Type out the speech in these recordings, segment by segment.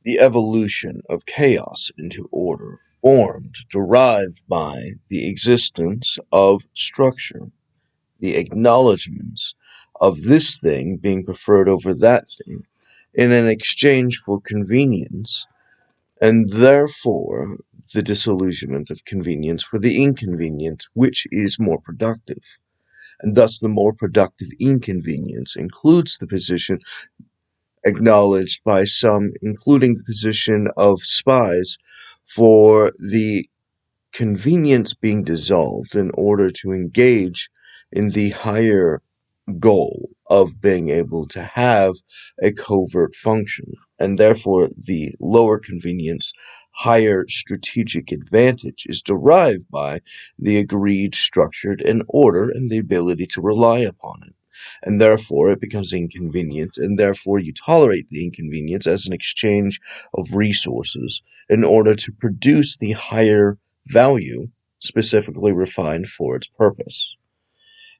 The evolution of chaos into order formed, derived by the existence of structure, the acknowledgments of this thing being preferred over that thing in an exchange for convenience, and therefore the disillusionment of convenience for the inconvenient, which is more productive. And thus the more productive inconvenience includes the position acknowledged by some, including the position of spies, for the convenience being dissolved in order to engage in the higher goal of being able to have a covert function, and therefore the lower convenience, higher strategic advantage is derived by the agreed, structured, and order and the ability to rely upon it. And therefore it becomes inconvenient, and therefore you tolerate the inconvenience as an exchange of resources in order to produce the higher value specifically refined for its purpose.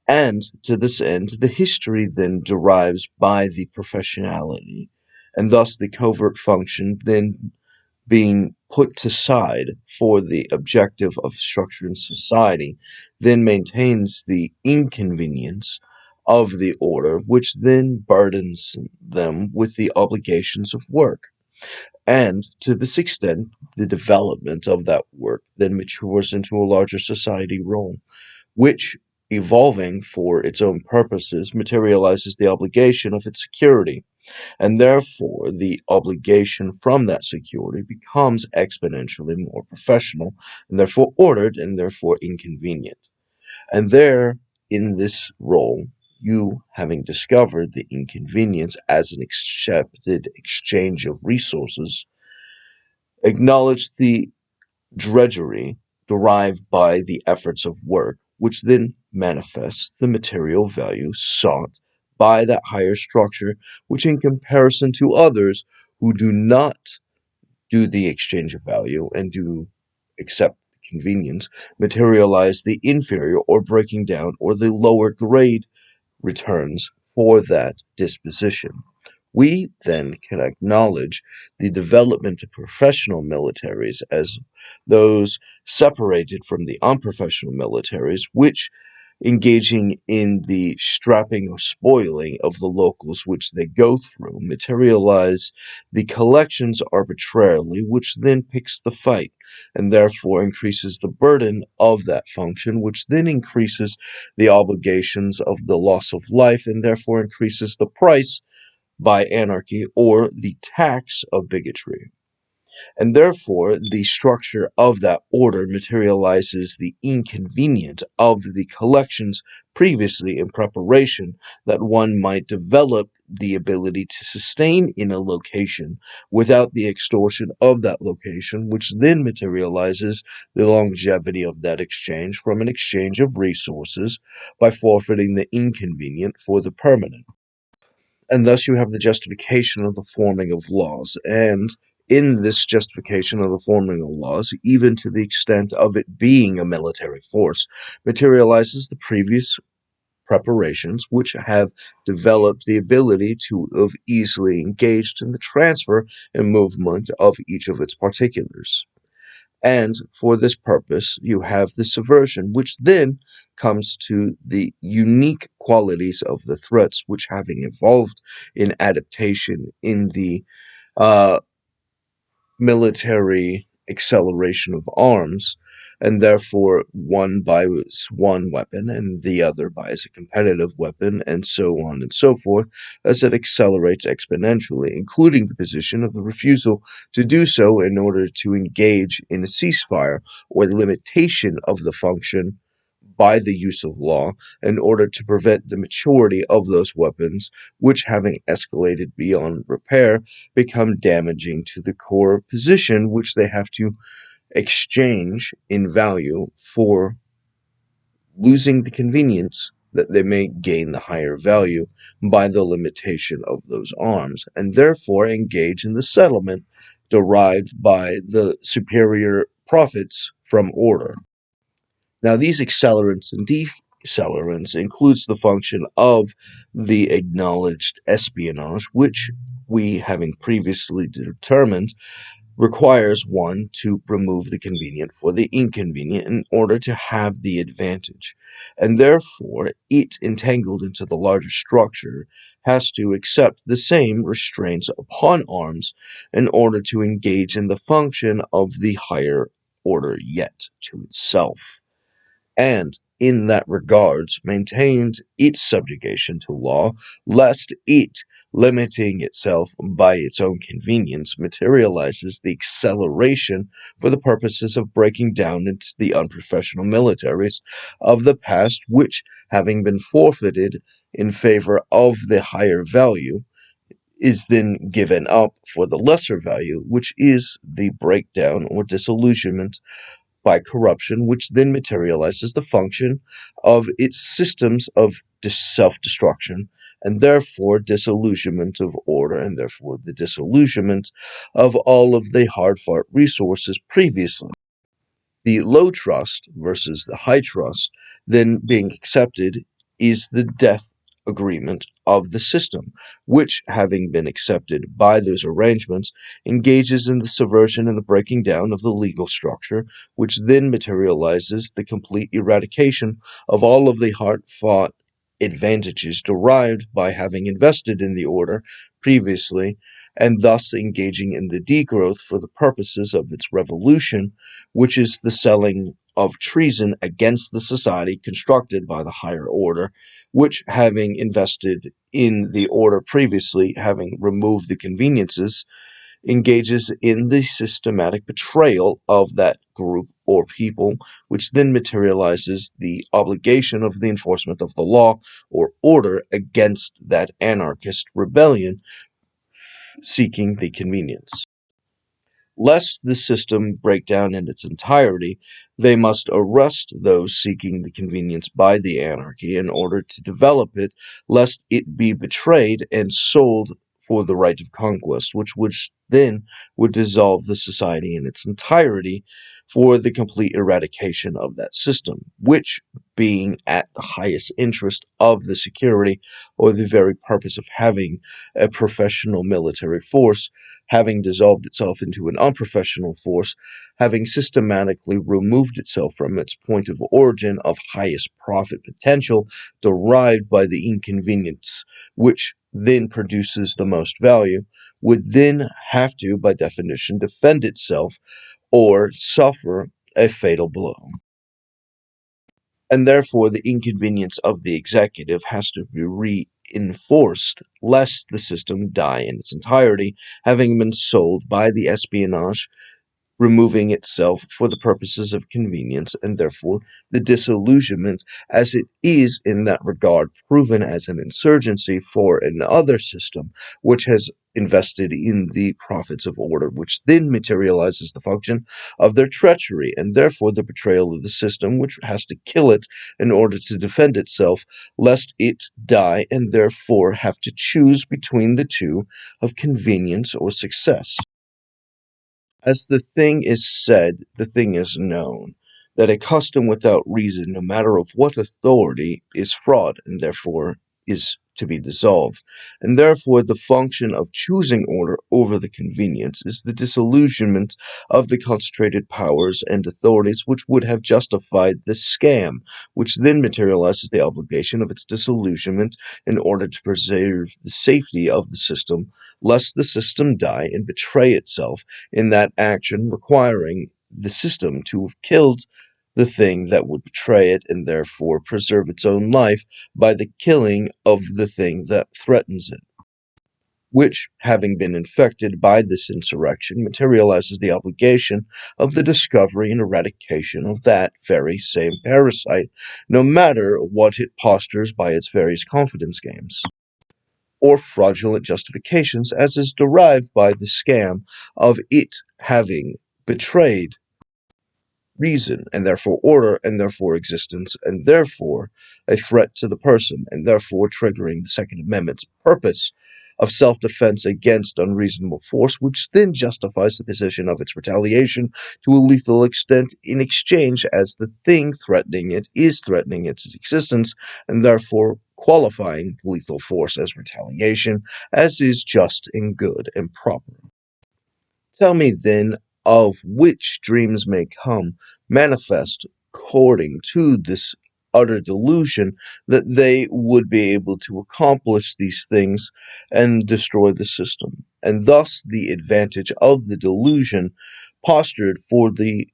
And to this end, the history then derives by the professionality, and thus the covert function then being put to side for the objective of structure in society, then maintains the inconvenience of the order, which then burdens them with the obligations of work. And to this extent, the development of that work then matures into a larger society role, which, evolving for its own purposes, materializes the obligation of its security, and therefore the obligation from that security becomes exponentially more professional, and therefore ordered, and therefore inconvenient. And there, in this role, you, having discovered the inconvenience as an accepted exchange of resources, acknowledge the drudgery derived by the efforts of work, which then manifests the material value sought by that higher structure, which in comparison to others who do not do the exchange of value and do accept convenience, materialize the inferior or breaking down or the lower grade returns for that disposition. We then can acknowledge the development of professional militaries as those separated from the unprofessional militaries, which, engaging in the strapping or spoiling of the locals which they go through, materialize the collections arbitrarily, which then picks the fight, and therefore increases the burden of that function, which then increases the obligations of the loss of life, and therefore increases the price by anarchy or the tax of bigotry. And therefore the structure of that order materializes the inconvenience of the collections previously in preparation that one might develop the ability to sustain in a location without the extortion of that location, which then materializes the longevity of that exchange from an exchange of resources by forfeiting the inconvenient for the permanent. And thus you have the justification of the forming of laws, and in this justification of the forming of laws, even to the extent of it being a military force, materializes the previous preparations which have developed the ability to have easily engaged in the transfer and movement of each of its particulars. And for this purpose, you have the subversion, which then comes to the unique qualities of the threats, which, having evolved in adaptation in the military acceleration of arms, and therefore one buys one weapon and the other buys a competitive weapon, and so on and so forth, as it accelerates exponentially, including the position of the refusal to do so in order to engage in a ceasefire or the limitation of the function by the use of law in order to prevent the maturity of those weapons, which, having escalated beyond repair, become damaging to the core position which they have to exchange in value for losing the convenience that they may gain the higher value by the limitation of those arms, and therefore engage in the settlement derived by the superior profits from order. Now, these accelerants and decelerants includes the function of the acknowledged espionage, which we, having previously determined, requires one to remove the convenient for the inconvenient in order to have the advantage, and therefore it, entangled into the larger structure, has to accept the same restraints upon arms in order to engage in the function of the higher order yet to itself, and in that regards maintained its subjugation to law, lest it, limiting itself by its own convenience, materializes the acceleration for the purposes of breaking down into the unprofessional militaries of the past, which, having been forfeited in favor of the higher value, is then given up for the lesser value, which is the breakdown or disillusionment by corruption, which then materializes the function of its systems of self-destruction, and therefore disillusionment of order, and therefore the disillusionment of all of the hard-fought resources previously. The low trust versus the high trust then being accepted is the death agreement of the system, which, having been accepted by those arrangements, engages in the subversion and the breaking down of the legal structure, which then materializes the complete eradication of all of the hard-fought advantages derived by having invested in the order previously, and thus engaging in the degrowth for the purposes of its revolution, which is the selling of treason against the society constructed by the higher order, which, having invested in the order previously, having removed the conveniences, engages in the systematic betrayal of that group or people, which then materializes the obligation of the enforcement of the law or order against that anarchist rebellion seeking the convenience. Lest the system break down in its entirety, they must arrest those seeking the convenience by the anarchy in order to develop it, lest it be betrayed and sold for the right of conquest, which then would dissolve the society in its entirety for the complete eradication of that system, which, being at the highest interest of the security or the very purpose of having a professional military force, having dissolved itself into an unprofessional force, having systematically removed itself from its point of origin of highest profit potential derived by the inconvenience, which then produces the most value, would then have to, by definition, defend itself or suffer a fatal blow. And therefore the inconvenience of the executive has to be reinforced lest the system die in its entirety, having been sold by the espionage, removing itself for the purposes of convenience, and therefore the disillusionment, as it is in that regard proven as an insurgency for another system which has invested in the profits of order, which then materializes the function of their treachery, and therefore the betrayal of the system, which has to kill it in order to defend itself, lest it die, and therefore have to choose between the two of convenience or success. As the thing is said, the thing is known, that a custom without reason, no matter of what authority, is fraud, and therefore is to be dissolved. And therefore the function of choosing order over the convenience is the disillusionment of the concentrated powers and authorities which would have justified the scam, which then materializes the obligation of its disillusionment in order to preserve the safety of the system, lest the system die and betray itself in that action, requiring the system to have killed the thing that would betray it and therefore preserve its own life by the killing of the thing that threatens it, which, having been infected by this insurrection, materializes the obligation of the discovery and eradication of that very same parasite, no matter what it postures by its various confidence games or fraudulent justifications, as is derived by the scam of it having betrayed reason, and therefore order, and therefore existence, and therefore a threat to the person, and therefore triggering the Second Amendment's purpose of self-defense against unreasonable force, which then justifies the position of its retaliation to a lethal extent in exchange as the thing threatening it is threatening its existence, and therefore qualifying lethal force as retaliation, as is just and good and proper. Tell me then of which dreams may come manifest according to this utter delusion that they would be able to accomplish these things and destroy the system, and thus the advantage of the delusion postured for the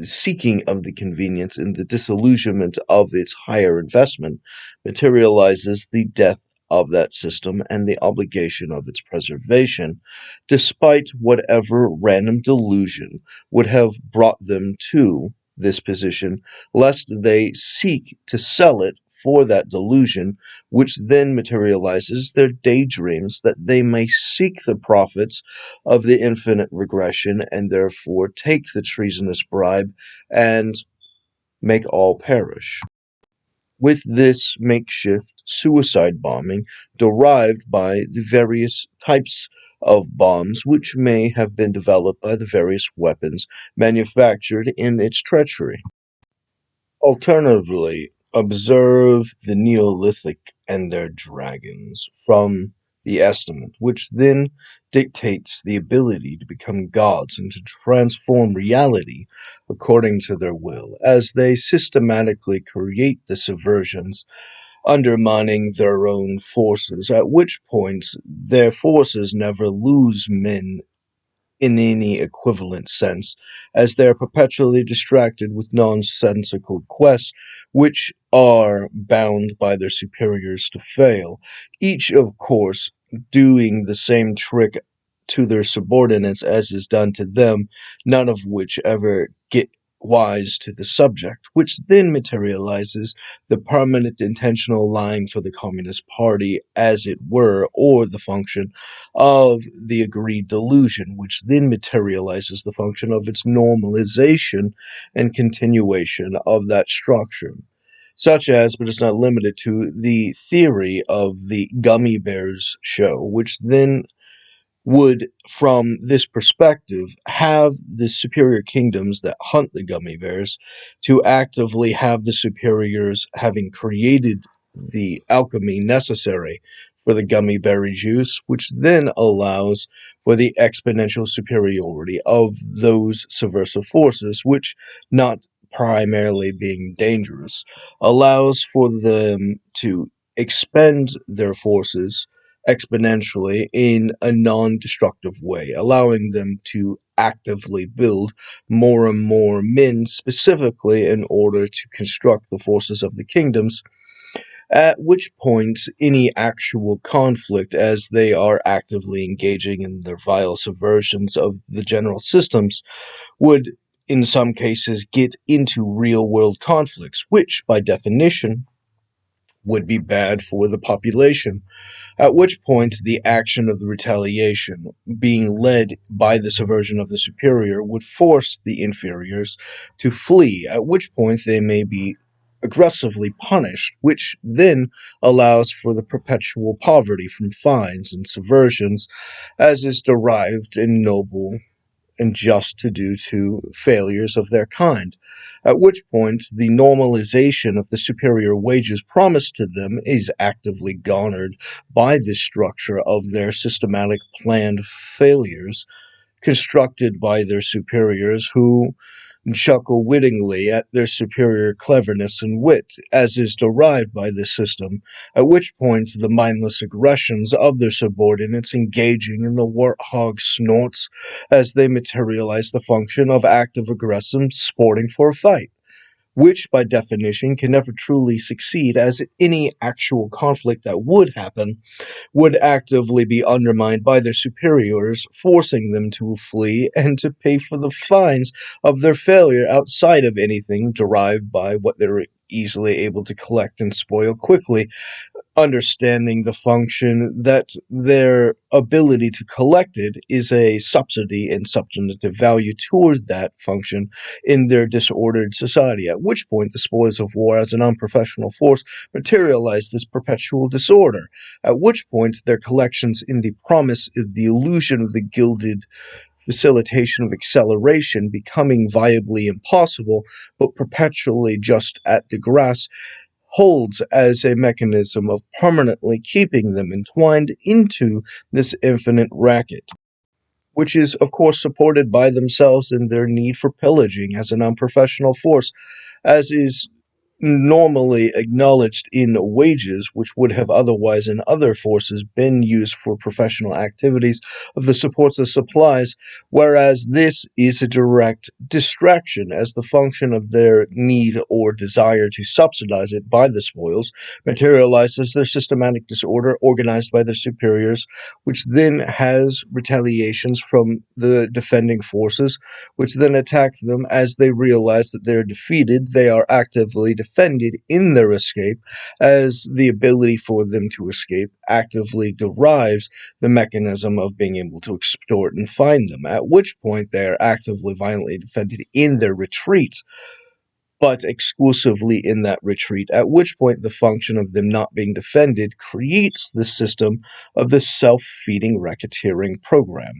seeking of the convenience and the disillusionment of its higher investment materializes the death of that system and the obligation of its preservation, despite whatever random delusion would have brought them to this position, lest they seek to sell it for that delusion, which then materializes their daydreams that they may seek the profits of the infinite regression and therefore take the treasonous bribe and make all perish. With this makeshift suicide bombing derived by the various types of bombs which may have been developed by the various weapons manufactured in its treachery. Alternatively, observe the Neolithic and their dragons from the estimate, which then dictates the ability to become gods and to transform reality according to their will, as they systematically create the subversions, undermining their own forces, at which points their forces never lose men in any equivalent sense, as they are perpetually distracted with nonsensical quests which are bound by their superiors to fail, each, of course, doing the same trick to their subordinates as is done to them, none of which ever get wise to the subject, which then materializes the permanent intentional lying for the Communist Party, as it were, or the function of the agreed delusion, which then materializes the function of its normalization and continuation of that structure. Such as, but is not limited to, the theory of the gummy bears show, which then would, from this perspective, have the superior kingdoms that hunt the gummy bears to actively have the superiors having created the alchemy necessary for the gummy berry juice, which then allows for the exponential superiority of those subversive forces, which, not primarily being dangerous, allows for them to expend their forces exponentially in a non-destructive way, allowing them to actively build more and more men specifically in order to construct the forces of the kingdoms, at which point any actual conflict, as they are actively engaging in their vile subversions of the general systems, would in some cases get into real-world conflicts, which by definition would be bad for the population, at which point the action of the retaliation, being led by the subversion of the superior, would force the inferiors to flee, at which point they may be aggressively punished, which then allows for the perpetual poverty from fines and subversions, as is derived in noble and just to due to failures of their kind, at which point the normalization of the superior wages promised to them is actively garnered by this structure of their systematic planned failures, constructed by their superiors who chuckle wittingly at their superior cleverness and wit, as is derived by this system, at which point the mindless aggressions of their subordinates engaging in the warthog snorts as they materialize the function of active aggression sporting for a fight, which by definition can never truly succeed, as any actual conflict that would happen would actively be undermined by their superiors, forcing them to flee and to pay for the fines of their failure outside of anything derived by what they're easily able to collect and spoil quickly, understanding the function that their ability to collect it is a subsidy and substantive value toward that function in their disordered society, at which point the spoils of war as an unprofessional force materialize this perpetual disorder, at which point their collections in the promise of the illusion of the gilded facilitation of acceleration becoming viably impossible, but perpetually just at the grass, holds as a mechanism of permanently keeping them entwined into this infinite racket, which is, of course, supported by themselves in their need for pillaging as an unprofessional force, as is normally acknowledged in wages, which would have otherwise in other forces been used for professional activities of the supports of supplies, whereas this is a direct distraction as the function of their need or desire to subsidize it by the spoils materializes their systematic disorder organized by their superiors, which then has retaliations from the defending forces, which then attack them as they realize that they're defeated. They are actively defended in their escape, as the ability for them to escape actively derives the mechanism of being able to extort and find them, at which point they are actively violently defended in their retreat, but exclusively in that retreat, at which point the function of them not being defended creates the system of the self-feeding racketeering program.